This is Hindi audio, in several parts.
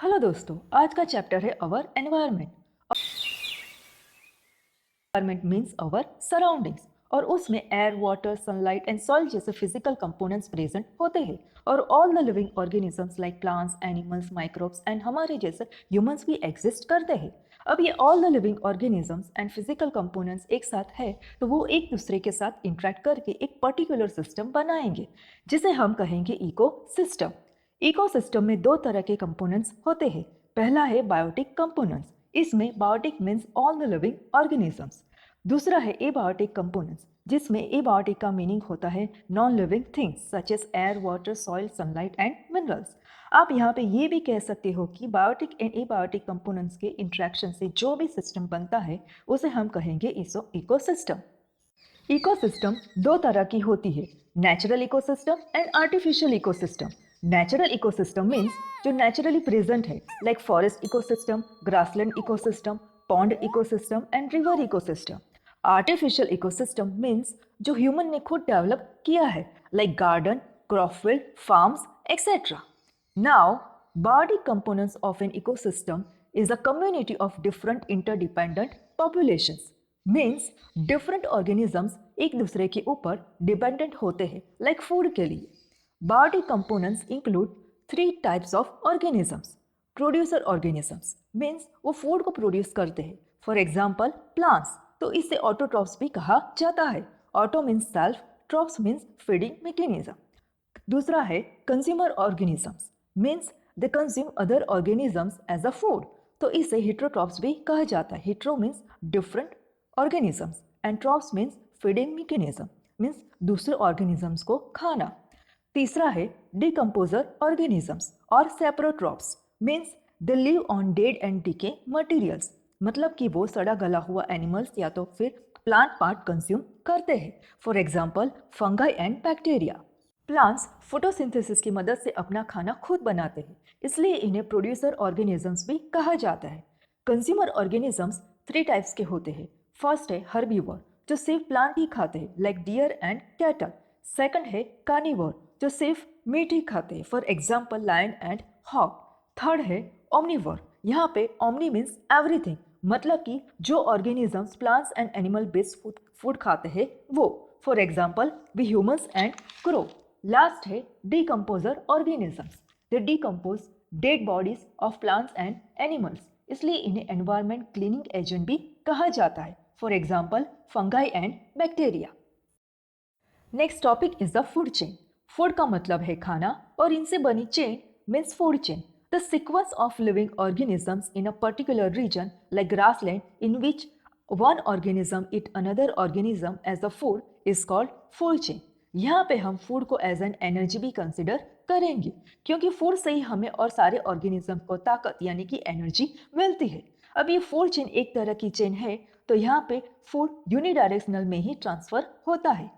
हेलो दोस्तों, आज का चैप्टर है our environment. Environment means our surroundings और उसमें air, water, sunlight and soil जैसे फिजिकल कंपोनेंट्स प्रेजेंट होते हैं और all the living organisms like plants, animals, microbes and हमारे जैसे ह्यूमंस भी एग्जिस्ट करते हैं। अब ये all the living organisms and physical components एक साथ है तो वो एक दूसरे के साथ इंटरेक्ट करके एक पर्टिकुलर सिस्टम बनाएंगे जिसे हम कहेंगे इको सिस्टम। इकोसिस्टम में दो तरह के कंपोनेंट्स होते हैं। पहला है बायोटिक कंपोनेंट्स, इसमें biotic means all the living organisms. दूसरा है एबायोटिक कंपोनेंट्स, जिसमें एबायोटिक का मीनिंग होता है non living things such as air, water, soil, sunlight and minerals. आप यहाँ पे ये भी कह सकते हो कि बायोटिक एंड एबायोटिक कंपोनेंट्स के इंट्रैक्शन से जो भी सिस्टम बनता है उसे हम कहेंगे इकोसिस्टम। इकोसिस्टम दो तरह की होती है, natural ecosystem and artificial ecosystem. Natural ecosystem means जो नेचुरली प्रेजेंट है, like forest ecosystem, grassland ecosystem, pond ecosystem and river ecosystem. Artificial ecosystem means जो ह्यूमन ने खुद डेवलप किया है, like garden, crop field, farms etcetera. Now, body components of an ecosystem is a community of different interdependent populations. Means different organisms एक दूसरे के ऊपर डिपेंडेंट होते हैं, like food के लिए। Body components include three types of organisms. Producer organisms means वो फूड को प्रोड्यूस करते हैं। फॉर एग्जाम्पल प्लांट्स, तो इसे ऑटोट्रॉफ्स भी कहा जाता है। Auto means self, trophs means feeding mechanism. दूसरा है consumer organisms, means they consume other organisms as a food, तो इसे हिट्रोट्रॉप्स भी कहा जाता है। Hetero means different organisms and trophs means feeding mechanism, means दूसरे ऑर्गेनिजम्स को खाना। तीसरा है डिकम्पोजर ऑर्गेनिजम्स और saprotrophs, means they live on dead and decay materials, मतलब कि वो सड़ा गला हुआ एनिमल्स या तो फिर प्लांट पार्ट कंज्यूम करते हैं। For example fungi and bacteria. Plants photosynthesis की मदद से अपना खाना खुद बनाते हैं, इसलिए इन्हें प्रोड्यूसर ऑर्गेनिजम्स भी कहा जाता है। कंज्यूमर ऑर्गेनिजम्स थ्री टाइप्स के होते हैं। फर्स्ट है हर्बीवर, जो सिर्फ प्लांट ही खाते हैं, like deer and cattle. Second है कार्निवोर, जो सिर्फ मीट ही खाते हैं, for example lion and hawk. Third है ओमनिवोर, यहाँ पे ओमनी मीन्स एवरीथिंग, मतलब कि जो organisms plants and animal based food खाते हैं वो, for example we humans and crow. Last है decomposer organisms, they decompose dead bodies of plants and animals, इसलिए इन्हें एनवायरमेंट क्लीनिंग एजेंट भी कहा जाता है, for example fungi and bacteria. Next topic is the food chain. Food का मतलब है खाना और इनसे बनी chain means food chain, the sequence of living organisms in a particular region like grassland in which one organism eat another organism as a food is called food chain। यहाँ पे हम फूड को एज एन एनर्जी भी कंसिडर करेंगे, क्योंकि फूड से ही हमें और सारे ऑर्गेनिज्म को ताकत यानी कि एनर्जी मिलती है। अब ये फूड चेन एक तरह की चेन है, तो यहाँ पे फूड यूनिडायरेक्शनल में ही ट्रांसफर होता है।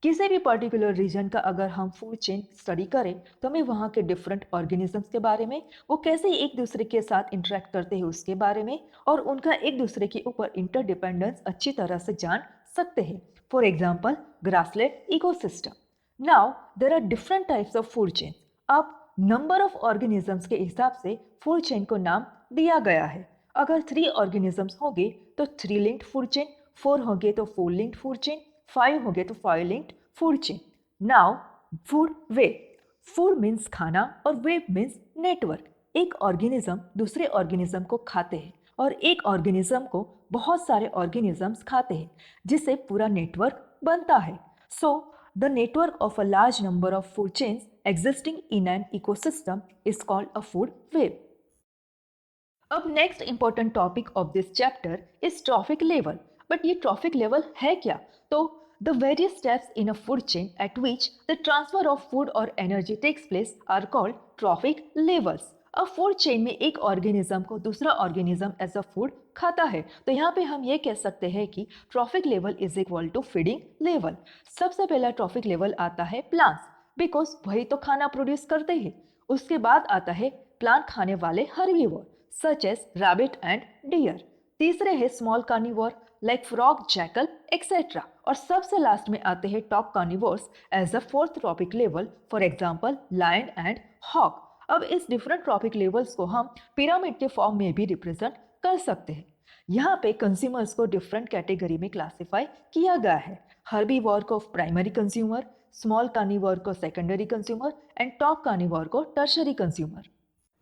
किसी भी पर्टिकुलर रीजन का अगर हम फूड चेन स्टडी करें तो हमें वहाँ के डिफरेंट ऑर्गेनिजम्स के बारे में, वो कैसे एक दूसरे के साथ इंटरेक्ट करते हैं उसके बारे में, और उनका एक दूसरे के ऊपर इंटरडिपेंडेंस अच्छी तरह से जान सकते हैं। For example grassland ecosystem. Now there are different types of food chain. अब नंबर ऑफ ऑर्गेनिजम्स के हिसाब से फूड चेन को नाम दिया गया है। अगर 3 ऑर्गेनिजम्स होंगे तो 3 लिंक्ड फूड चेन, 4 होंगे तो 4 लिंक्ड फूड चेन, 5 हो गए तो 5 linked food chain. Now food web. Food means खाना और वेब मीन्स नेटवर्क। एक ऑर्गेनिज्म दूसरे ऑर्गेनिज्म को खाते हैं और एक ऑर्गेनिज्म को बहुत सारे ऑर्गेनिजम्स खाते हैं, जिससे पूरा नेटवर्क बनता है। So the network of a large number of food chains existing in an ecosystem is called a food web. अब next important topic of this chapter is trophic level. But ये ट्रॉफिक लेवल है क्या? तो the various steps in a food chain at which the transfer of food और energy takes place are called trophic levels. अब फूड चेन में एक ऑर्गेनिज्म को दूसरा ऑर्गेनिज्म एज अ फूड खाता है, तो यहाँ पे हम ये कह सकते हैं कि trophic level is equal to feeding level. सबसे पहला ट्रॉफिक लेवल आता है प्लांट्स, बिकॉज वही तो खाना प्रोड्यूस करते हैं। उसके बाद आता है प्लांट खाने वाले herbivore such as rabbit and deer। तीसरे है small carnivore like frog, jackal etcetera. और सबसे लास्ट में आते हैं top carnivores as a fourth trophic level, for example lion and hawk. अब इस डिफरेंट ट्रॉपिक लेवल्स को हम पिरामिड के फॉर्म में भी रिप्रेजेंट कर सकते हैं। यहाँ पे कंज्यूमर्स को डिफरेंट कैटेगरी में क्लासिफाई किया गया है। हर्बीवोर को प्राइमरी कंज्यूमर, स्मॉल कार्निवोर को secondary consumer and top carnivore को tertiary consumer.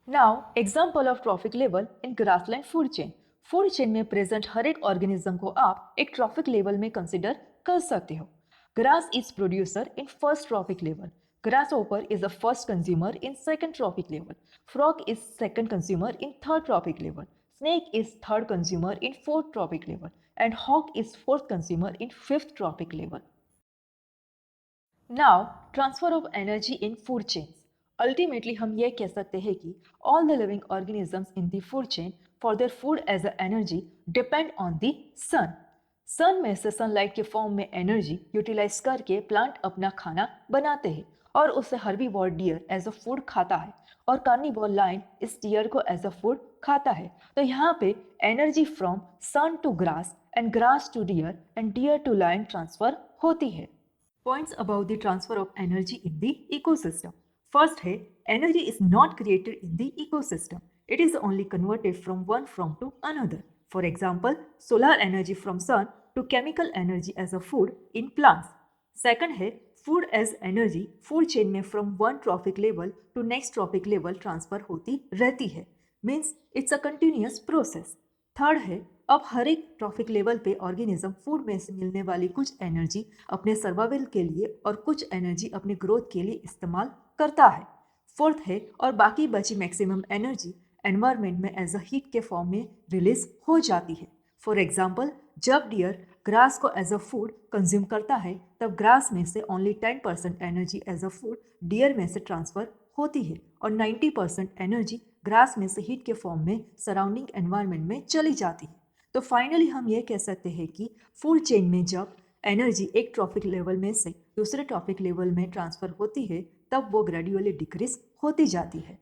Now example of trophic level in grassland food chain. Food chain में प्रेजेंट हर एक ऑर्गेनिज्म को आप एक ट्रॉफिक लेवल में कंसिडर कर सकते हो। Grass is producer in first trophic level. Grasshopper is the first consumer in second trophic level. Frog is second consumer in third trophic level. Snake is third consumer in fourth trophic level. And hawk is fourth consumer in fifth trophic level. Now, transfer of energy in food chains. Ultimately, हम ये कह सकते हैं कि all the living organisms in the food chain for their food as a energy depend on the sun. सन में से सनलाइट के फॉर्म में एनर्जी यूटिलाइज करके प्लांट अपना खाना बनाते हैं और उसे herbivore deer as a food खाता है और कार्निवोर लायन इस डियर को एज अ फूड खाता है। तो यहाँ पे energy from sun to grass and grass to deer and deer to lion transfer होती है। Points about the transfer of energy in the ecosystem. First है, energy is not created in the ecosystem, it is only converted from one form to another. For example, solar energy from sun to chemical energy as a food in plants. Second है, food as energy food chain में from one trophic level to next trophic level transfer होती रहती है, means it's a continuous process. Third है, अब हर एक ट्रॉफिक लेवल पे ऑर्गेनिज्म फूड में से मिलने वाली कुछ एनर्जी अपने सर्वाइवल के लिए और कुछ एनर्जी अपने ग्रोथ के लिए इस्तेमाल करता है। फोर्थ है, और बाकी बची मैक्सिमम एनर्जी एनवायरमेंट में एज अ हीट के फॉर्म में रिलीज हो जाती है। फॉर एग्जाम्पल, जब डियर ग्रास को एज अ फूड कंज्यूम करता है तब ग्रास में से only 10% energy as a food deer में से ट्रांसफर होती है और 90% एनर्जी ग्रास में से हीट के फॉर्म में सराउंडिंग एनवायरमेंट में चली जाती है। तो फाइनली हम ये कह सकते हैं कि फूड चेन में जब एनर्जी एक ट्रॉफिक लेवल में से दूसरे ट्रॉफिक लेवल में ट्रांसफर होती है तब वो ग्रेजुअली डिक्रीज होती जाती है।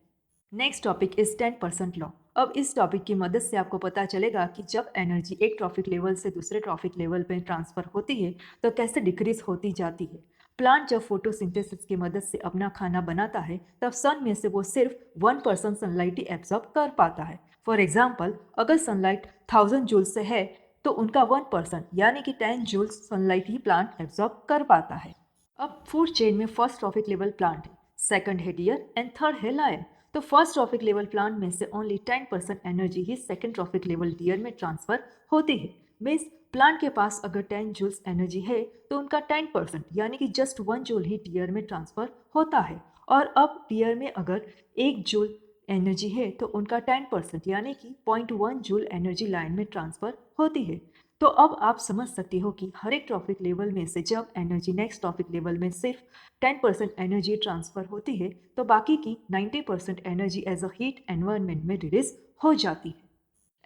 Next topic is 10% law. अब इस टॉपिक की मदद से आपको पता चलेगा कि जब एनर्जी एक ट्रॉफिक लेवल से दूसरे ट्रॉफिक लेवल पर ट्रांसफर होती है तो कैसे डिक्रीज होती जाती है। प्लांट जब फोटोसिंथेसिस की मदद से अपना खाना बनाता है तब सन में से वो सिर्फ 1% सनलाइट ही एब्जॉर्ब कर पाता है। फॉर एग्जाम्पल, अगर सनलाइट 1000 जूल से है तो उनका 1% यानी कि 10 जूल सनलाइट ही प्लांट एब्जॉर्ब कर पाता है। अब फूड चेन में फर्स्ट ट्रॉफिक लेवल प्लांट है, सेकंड है डियर एंड थर्ड है लायन। तो फर्स्ट ट्रॉफिक लेवल प्लांट में से ओनली 10% एनर्जी ही सेकंड ट्रॉफिक लेवल डियर में ट्रांसफर होती है। मीन्स प्लांट के पास अगर 10 जूल्स एनर्जी है तो उनका 10% यानी कि जस्ट 1 जूल ही डियर में ट्रांसफर होता है। और अब डियर में अगर 1 जूल एनर्जी है तो उनका 10% यानी कि 0.1 जूल एनर्जी लाइन में ट्रांसफर होती है। तो अब आप समझ सकते हो कि हर एक ट्रॉफिक लेवल में से जब एनर्जी नेक्स्ट ट्रॉफिक लेवल में सिर्फ 10% एनर्जी ट्रांसफर होती है तो बाकी की 90% energy as a heat environment में रिलीज हो जाती है।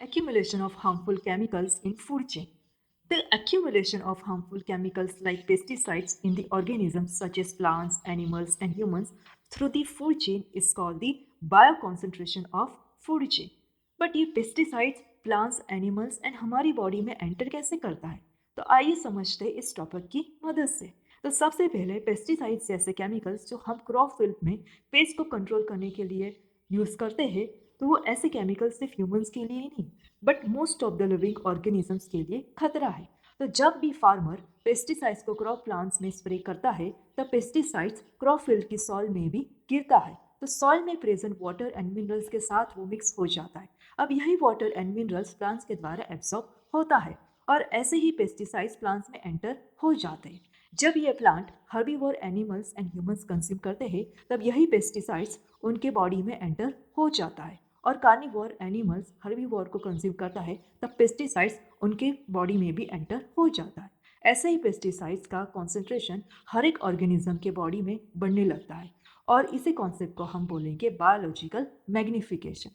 Accumulation of harmful chemicals in food chain. The accumulation of harmful chemicals like pesticides in the organisms such as plants, animals, and humans through the food chain is called the bioconcentration of food chain. But ये पेस्टिसाइड्स प्लांट्स, एनिमल्स एंड हमारी बॉडी में एंटर कैसे करता है, तो आइए समझते हैं इस टॉपिक की मदद से। तो सबसे पहले पेस्टिसाइड्स जैसे केमिकल्स जो हम क्रॉप फील्ड में पेस्ट को कंट्रोल करने के लिए यूज़ करते हैं, तो वो ऐसे केमिकल्स सिर्फ ह्यूमंस के लिए ही नहीं but most of the living organisms के लिए खतरा है। तो जब भी फार्मर पेस्टिसाइड्स को क्रॉप प्लांट्स में स्प्रे करता है तब पेस्टिसाइड्स क्रॉप फील्ड की सॉइल में भी गिरता है, तो सॉइल में प्रेजेंट वाटर एंड मिनरल्स के साथ वो मिक्स हो जाता है। अब यही वाटर एंड मिनरल्स प्लांट्स के द्वारा एब्सॉर्ब होता है और ऐसे ही पेस्टिसाइड्स प्लांट्स में एंटर हो जाते हैं। जब ये plant herbivore animals and humans consume करते हैं तब यही पेस्टिसाइड्स उनके बॉडी में एंटर हो जाता है और कार्निवोर एनिमल्स हर्बीवोर को कंज्यूम करता है तब पेस्टिसाइड्स उनके बॉडी में भी एंटर हो जाता है। ऐसे ही पेस्टिसाइड्स का कॉन्सेंट्रेशन हर एक ऑर्गेनिज्म के बॉडी में बढ़ने लगता है और इसी कॉन्सेप्ट को हम बोलेंगे biological magnification.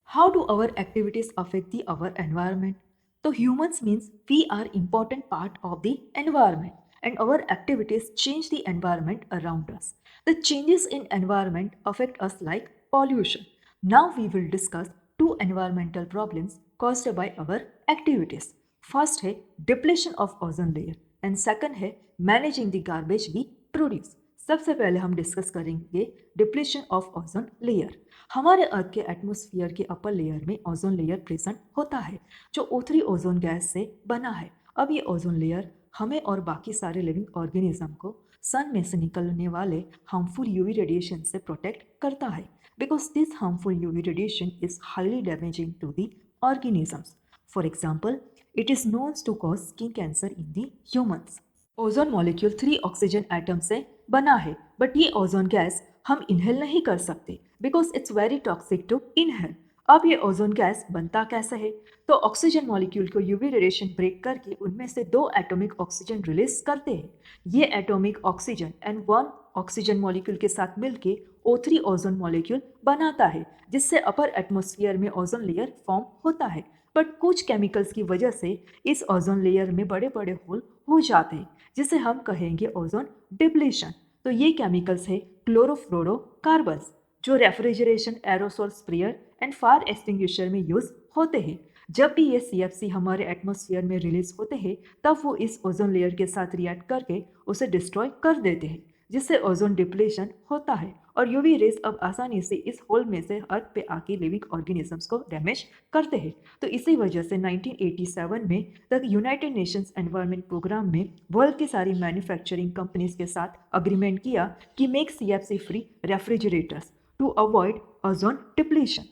How do our activities affect our environment? So humans means we are important part of the environment and our activities change the environment around us. The changes in environment affect us like pollution. Now we will discuss two environmental problems caused by our activities. First है depletion of ozone layer and second है managing the garbage we produce. सबसे पहले हम डिस्कस करेंगे डिप्लीशन ऑफ ओजोन लेयर। हमारे अर्थ के एटमॉस्फेयर के अपर लेयर में ओजोन लेयर प्रेजेंट होता है जो O3 ओजोन गैस से बना है। अब ये ओजोन लेयर हमें और बाकी सारे लिविंग ऑर्गेनिज्म को सन में से निकलने वाले हार्मफुल यूवी रेडिएशन से प्रोटेक्ट करता है because this harmful UV radiation is highly damaging to the organisms. For example, it is known to cause skin cancer in the humans. Ozone molecule 3 oxygen atom से बना है, बट ये ओजोन गैस हम इनहेल नहीं कर सकते because it's very toxic to inhale. अब ये ओजोन गैस बनता कैसे है? तो ऑक्सीजन मॉलिक्यूल को यूवी रेडिएशन ब्रेक करके उनमें से 2 एटॉमिक ऑक्सीजन रिलीज करते हैं। ये atomic oxygen and 1 oxygen molecule के साथ मिलके O3 ओजोन मॉलिक्यूल बनाता है जिससे अपर एटमॉस्फेयर में ओजोन लेयर फॉर्म होता है। बट कुछ केमिकल्स की वजह से इस ओजोन लेयर में बड़े बड़े होल हो जाते हैं जिसे हम कहेंगे ओजोन डिप्लीशन। तो ये केमिकल्स है क्लोरोफ्लोरोकार्बन्स जो refrigeration, aerosol sprayer and fire extinguisher में यूज होते हैं। जब भी ये CFC हमारे एटमॉस्फेयर में रिलीज होते हैं तब वो इस ओजोन लेयर के साथ रिएक्ट करके उसे डिस्ट्रॉय कर देते हैं जिससे ओजोन डिप्लीशन होता है और यूवी रेज अब आसानी से इस होल में से अर्थ पे आके लिविंग ऑर्गेनिजम्स को डैमेज करते हैं। तो इसी वजह से 1987 में the United Nations Environment Programme में वर्ल्ड की सारी मैन्युफैक्चरिंग कंपनीज के साथ अग्रीमेंट किया कि make CFC free refrigerators to avoid ozone depletion.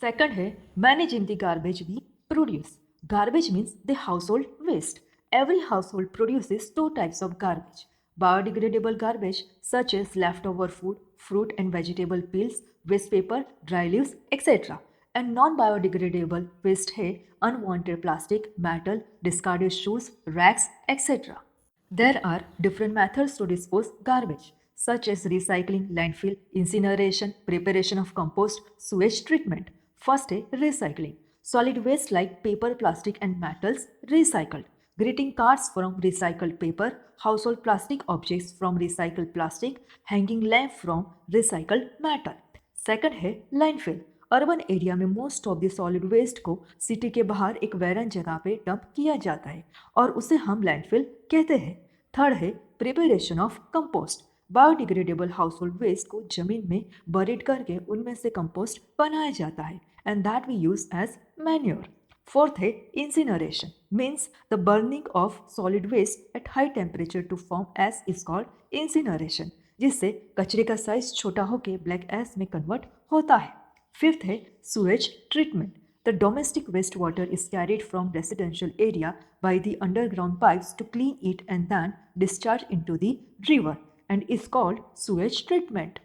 Second है managing the garbage we produce. Garbage means the household waste. Every household produces 2 types of garbage. Biodegradable garbage such as leftover food, fruit and vegetable peels, waste paper, dry leaves, etc. And non-biodegradable waste है unwanted plastic, metal, discarded shoes, rags, etc. There are different methods to dispose garbage such as recycling, landfill, incineration, preparation of compost, sewage treatment. First है recycling. Solid waste like paper, plastic and metals recycled. Greeting cards from recycled paper, household plastic objects from recycled plastic, hanging lamp from recycled metal. Second है landfill. अर्बन एरिया में most of the solid waste को सिटी के बाहर एक वैरन जगह पे डंप किया जाता है और उसे हम लैंडफिल कहते हैं। थर्ड है preparation of compost. Biodegradable household waste को जमीन में बरीड करके उनमें से कंपोस्ट बनाया जाता है and that we use as manure. Fourth है incineration, means the burning of solid waste at high temperature to form ash is called incineration, जिससे कचरे का साइज छोटा होकर ब्लैक एस में कन्वर्ट होता है। फिफ्थ है sewage treatment. The domestic wastewater is carried from residential area by the underground pipes to clean it and then discharged into the river and is called sewage treatment.